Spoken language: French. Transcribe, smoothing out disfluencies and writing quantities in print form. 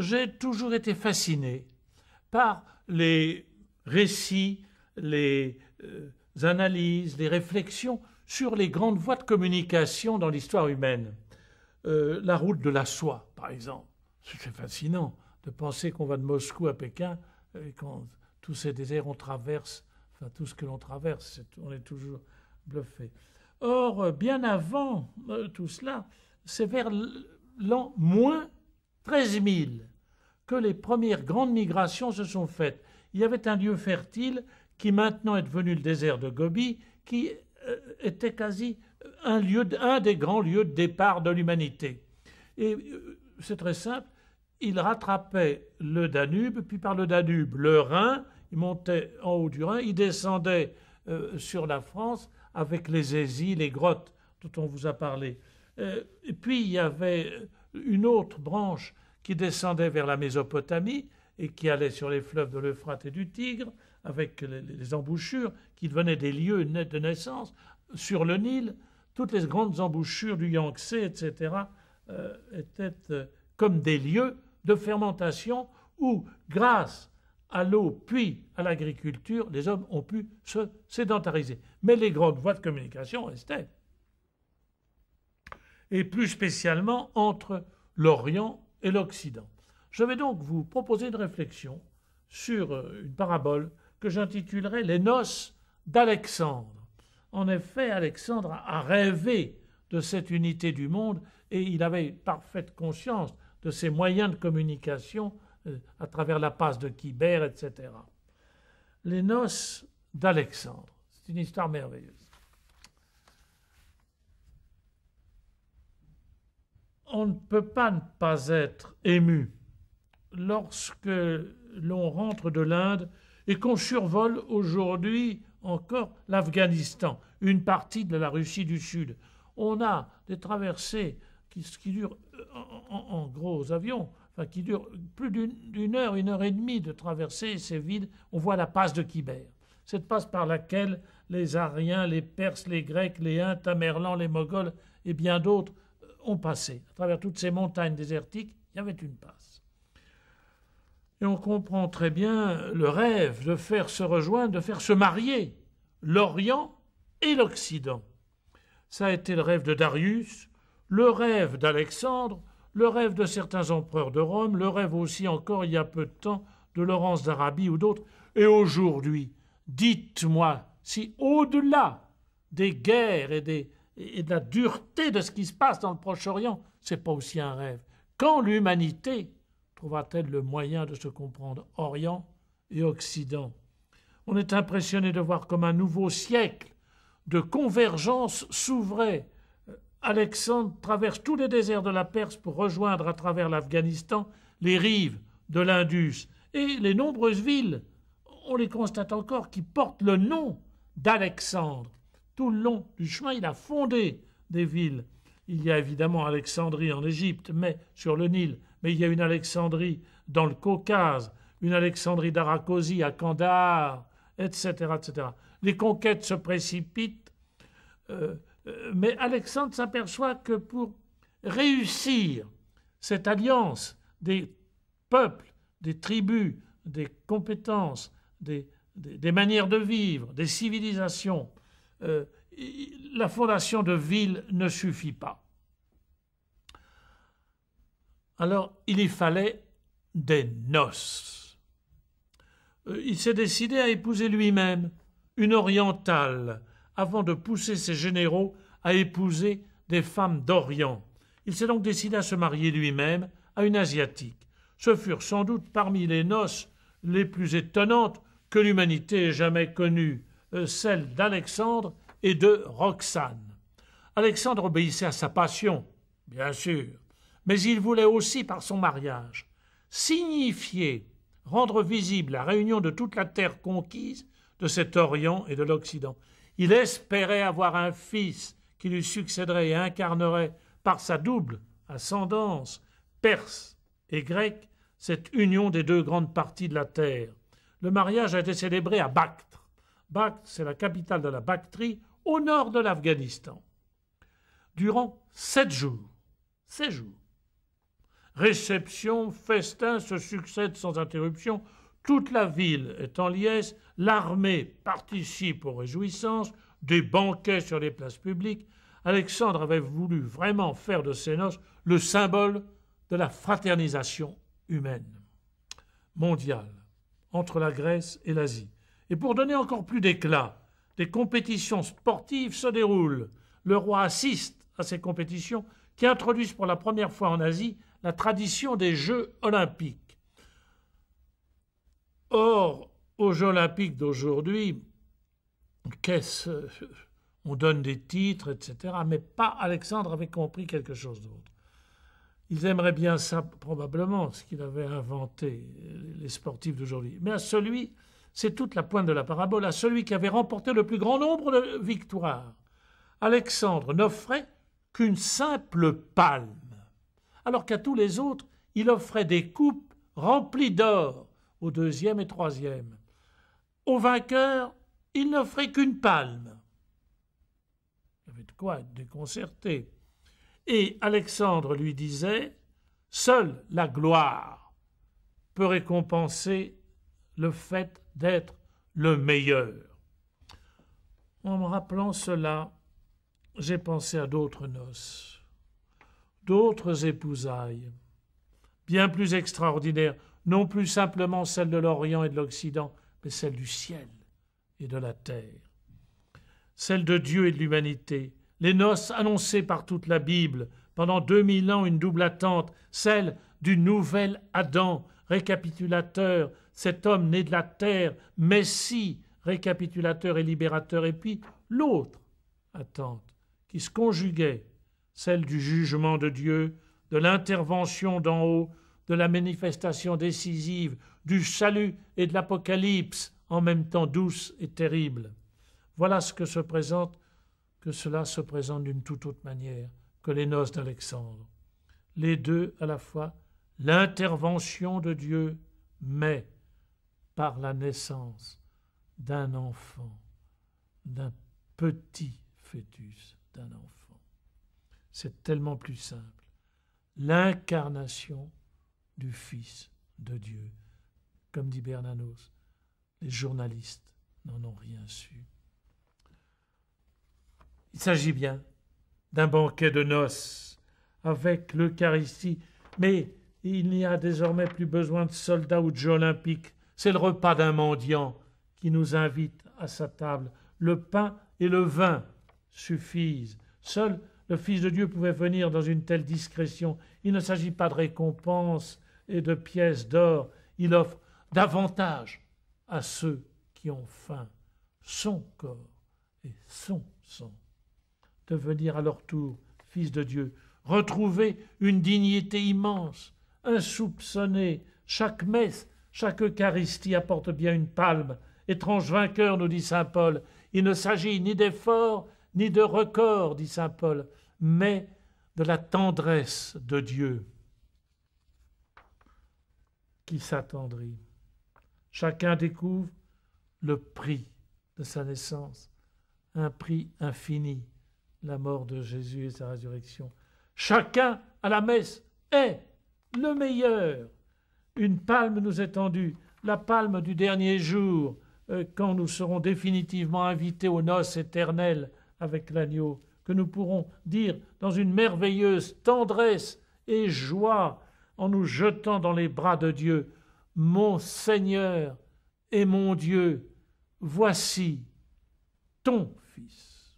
j'ai toujours été fasciné par les récits, les analyses, les réflexions sur les grandes voies de communication dans l'histoire humaine. La route de la soie, par exemple. C'est fascinant de penser qu'on va de Moscou à Pékin et quand tous ces déserts on traverse, enfin tout ce que l'on traverse, on est toujours bluffé. Or, bien avant tout cela, c'est vers l'an moins 13 000 que les premières grandes migrations se sont faites. Il y avait un lieu fertile qui maintenant est devenu le désert de Gobi, qui était quasi un des grands lieux de départ de l'humanité. Et c'est très simple, il rattrapait le Danube, puis par le Danube le Rhin, il montait en haut du Rhin, il descendait sur la France avec les Aisies, les grottes dont on vous a parlé. Et puis il y avait une autre branche qui descendait vers la Mésopotamie et qui allait sur les fleuves de l'Euphrate et du Tigre, avec les embouchures qui devenaient des lieux de naissance. Sur le Nil, toutes les grandes embouchures du Yangtze, etc., étaient comme des lieux de fermentation où, grâce à l'eau puis à l'agriculture, les hommes ont pu se sédentariser. Mais les grandes voies de communication restaient. Et plus spécialement entre l'Orient et l'Occident. Je vais donc vous proposer une réflexion sur une parabole que j'intitulerai « Les noces d'Alexandre ». En effet, Alexandre a rêvé de cette unité du monde et il avait parfaite conscience de ses moyens de communication à travers la passe de Khyber, etc. Les noces d'Alexandre, c'est une histoire merveilleuse. On ne peut pas ne pas être ému lorsque l'on rentre de l'Inde et qu'on survole aujourd'hui encore l'Afghanistan, une partie de la Russie du Sud. On a des traversées qui durent en gros avions, enfin qui durent plus d'une heure et demie de traversée, c'est vide. On voit la passe de Khyber. Cette passe par laquelle les Aryens, les Perses, les Grecs, les Huns, Tamerlans, les Moghols et bien d'autres ont passé. À travers toutes ces montagnes désertiques, il y avait une passe. Et on comprend très bien le rêve de faire se rejoindre, de faire se marier l'Orient et l'Occident. Ça a été le rêve de Darius, le rêve d'Alexandre, le rêve de certains empereurs de Rome, le rêve aussi encore il y a peu de temps de Laurence d'Arabie ou d'autres. Et aujourd'hui, dites-moi si au-delà des guerres et de la dureté de ce qui se passe dans le Proche-Orient, ce n'est pas aussi un rêve. Quand l'humanité trouvera-t-elle le moyen de se comprendre Orient et Occident? On est impressionné de voir comme un nouveau siècle de convergence s'ouvrait. Alexandre traverse tous les déserts de la Perse pour rejoindre à travers l'Afghanistan les rives de l'Indus. Et les nombreuses villes, on les constate encore, qui portent le nom d'Alexandre. Tout le long du chemin, il a fondé des villes. Il y a évidemment Alexandrie en Égypte, mais sur le Nil, mais il y a une Alexandrie dans le Caucase, une Alexandrie d'Arakosi à Kandahar, etc., etc. Les conquêtes se précipitent, mais Alexandre s'aperçoit que pour réussir cette alliance des peuples, des tribus, des compétences, des manières de vivre, des civilisations, la fondation de villes ne suffit pas. Alors, il y fallait des noces. Il s'est décidé à épouser lui-même une orientale avant de pousser ses généraux à épouser des femmes d'Orient. Il s'est donc décidé à se marier lui-même à une asiatique. Ce furent sans doute parmi les noces les plus étonnantes que l'humanité ait jamais connues, celles d'Alexandre et de Roxane. Alexandre obéissait à sa passion, bien sûr, mais il voulait aussi, par son mariage, signifier, rendre visible la réunion de toute la terre conquise de cet Orient et de l'Occident. Il espérait avoir un fils qui lui succéderait et incarnerait par sa double ascendance perse et grecque cette union des deux grandes parties de la terre. Le mariage a été célébré à Bactre. Bactre, c'est la capitale de la Bactrie, au nord de l'Afghanistan. Durant 7 jours, Réceptions, festins se succèdent sans interruption. Toute la ville est en liesse. L'armée participe aux réjouissances. Des banquets sur les places publiques. Alexandre avait voulu vraiment faire de ces noces le symbole de la fraternisation humaine mondiale entre la Grèce et l'Asie. Et pour donner encore plus d'éclat, des compétitions sportives se déroulent. Le roi assiste à ces compétitions qui introduisent pour la première fois en Asie la tradition des Jeux olympiques. Or, aux Jeux olympiques d'aujourd'hui, on donne des titres, etc. Mais pas Alexandre avait compris quelque chose d'autre. Ils aimeraient bien ça, probablement, ce qu'il avait inventé, les sportifs d'aujourd'hui. Mais à celui, c'est toute la pointe de la parabole, à celui qui avait remporté le plus grand nombre de victoires, Alexandre n'offrait qu'une simple palme, alors qu'à tous les autres, il offrait des coupes remplies d'or au deuxième et troisième. Au vainqueur, il n'offrait qu'une palme. Il y avait de quoi être déconcerté. Et Alexandre lui disait « Seule la gloire peut récompenser le fait d'être le meilleur. » En me rappelant cela, j'ai pensé à d'autres noces, d'autres épousailles, bien plus extraordinaires, non plus simplement celles de l'Orient et de l'Occident, mais celles du ciel et de la terre, celles de Dieu et de l'humanité, les noces annoncées par toute la Bible, pendant 2000 ans une double attente, celle du nouvel Adam, récapitulateur, cet homme né de la terre, Messie, récapitulateur et libérateur, et puis l'autre attente, qui se conjuguait, celle du jugement de Dieu, de l'intervention d'en haut, de la manifestation décisive, du salut et de l'Apocalypse, en même temps douce et terrible. Voilà que cela se présente d'une toute autre manière que les noces d'Alexandre. Les deux à la fois, l'intervention de Dieu, mais par la naissance d'un enfant, d'un petit fœtus, d'un enfant. C'est tellement plus simple. L'incarnation du Fils de Dieu. Comme dit Bernanos, les journalistes n'en ont rien su. Il s'agit bien d'un banquet de noces avec l'Eucharistie, mais il n'y a désormais plus besoin de soldats ou de jeux olympiques. C'est le repas d'un mendiant qui nous invite à sa table. Le pain et le vin suffisent. Seul le Fils de Dieu pouvait venir dans une telle discrétion. Il ne s'agit pas de récompenses et de pièces d'or. Il offre davantage à ceux qui ont faim son corps et son sang. Devenir à leur tour Fils de Dieu, retrouver une dignité immense, insoupçonnée. Chaque messe, chaque Eucharistie apporte bien une palme. Étrange vainqueur, nous dit saint Paul, il ne s'agit ni d'efforts, ni de records, dit saint Paul, mais de la tendresse de Dieu qui s'attendrit. Chacun découvre le prix de sa naissance, un prix infini, la mort de Jésus et sa résurrection. Chacun à la messe est le meilleur. Une palme nous est tendue, la palme du dernier jour, quand nous serons définitivement invités aux noces éternelles avec l'agneau, que nous pourrons dire dans une merveilleuse tendresse et joie, en nous jetant dans les bras de Dieu, « Mon Seigneur et mon Dieu, voici ton Fils. »